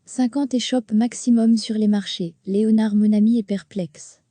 50 échoppes maximum sur les marchés. Léonard Monami est perplexe.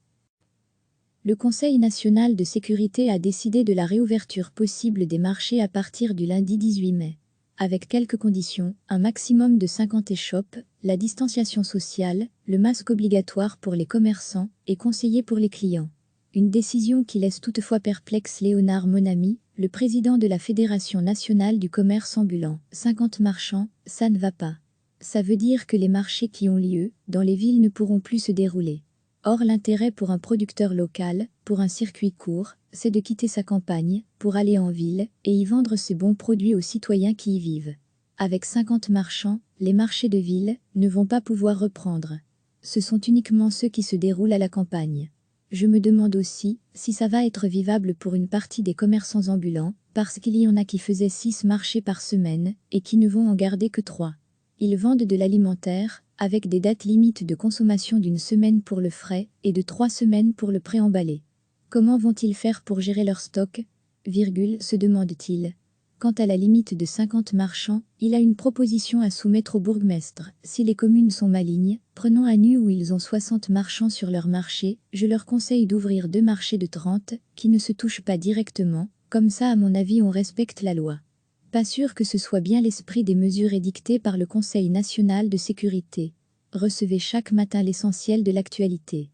Le Conseil national de sécurité a décidé de la réouverture possible des marchés à partir du lundi 18 mai. Avec quelques conditions, un maximum de 50 échoppes, la distanciation sociale, le masque obligatoire pour les commerçants et conseillé pour les clients. Une décision qui laisse toutefois perplexe Léonard Monami, le président de la Fédération nationale du commerce ambulant. 50 marchands, ça ne va pas. Ça veut dire que les marchés qui ont lieu dans les villes ne pourront plus se dérouler. Or, l'intérêt pour un producteur local, pour un circuit court, c'est de quitter sa campagne, pour aller en ville, et y vendre ses bons produits aux citoyens qui y vivent. Avec 50 marchands, les marchés de ville ne vont pas pouvoir reprendre. Ce sont uniquement ceux qui se déroulent à la campagne. Je me demande aussi si ça va être vivable pour une partie des commerçants ambulants, parce qu'il y en a qui faisaient 6 marchés par semaine, et qui ne vont en garder que 3. Ils vendent de l'alimentaire, avec des dates limites de consommation d'1 semaine pour le frais et de 3 semaines pour le préemballé. Comment vont-ils faire pour gérer leur stock ? Se demande-t-il. Quant à la limite de 50 marchands, il a une proposition à soumettre au bourgmestre. Si les communes sont malignes, prenons à Nu où ils ont 60 marchands sur leur marché, je leur conseille d'ouvrir 2 marchés de 30, qui ne se touchent pas directement, comme ça à mon avis on respecte la loi. Pas sûr que ce soit bien l'esprit des mesures édictées par le Conseil national de sécurité. Recevez chaque matin l'essentiel de l'actualité.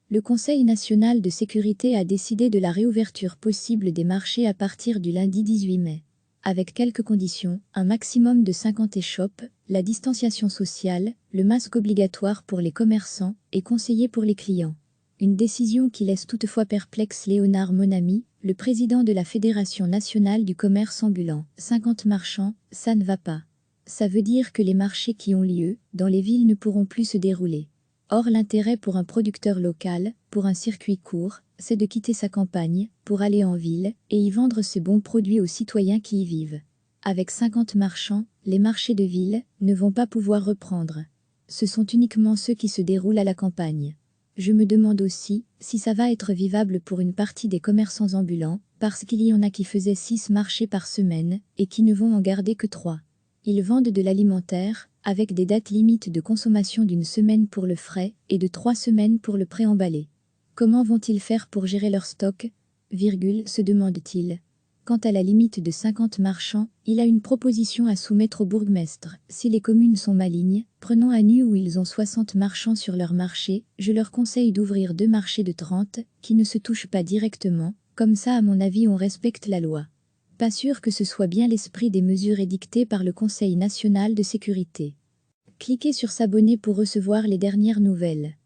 Le Conseil national de sécurité a décidé de la réouverture possible des marchés à partir du lundi 18 mai. Avec quelques conditions, un maximum de 50 échoppes, la distanciation sociale, le masque obligatoire pour les commerçants et conseillé pour les clients. Une décision qui laisse toutefois perplexe Léonard Monami, le président de la Fédération nationale du commerce ambulant. 50 marchands, ça ne va pas. Ça veut dire que les marchés qui ont lieu dans les villes ne pourront plus se dérouler. Or, l'intérêt pour un producteur local, pour un circuit court, c'est de quitter sa campagne, pour aller en ville, et y vendre ses bons produits aux citoyens qui y vivent. Avec 50 marchands, les marchés de ville ne vont pas pouvoir reprendre. Ce sont uniquement ceux qui se déroulent à la campagne. Je me demande aussi si ça va être vivable pour une partie des commerçants ambulants, parce qu'il y en a qui faisaient 6 marchés par semaine, et qui ne vont en garder que 3. Ils vendent de l'alimentaire, avec des dates limites de consommation d'1 semaine pour le frais et de 3 semaines pour le préemballé. Comment vont-ils faire pour gérer leur stock ? Se demande-t-il. Quant à la limite de 50 marchands, il a une proposition à soumettre au bourgmestre. Si les communes sont malignes, prenons à Nu où ils ont 60 marchands sur leur marché, je leur conseille d'ouvrir 2 marchés de 30, qui ne se touchent pas directement, comme ça à mon avis on respecte la loi. Pas sûr que ce soit bien l'esprit des mesures édictées par le Conseil national de sécurité. Cliquez sur s'abonner pour recevoir les dernières nouvelles.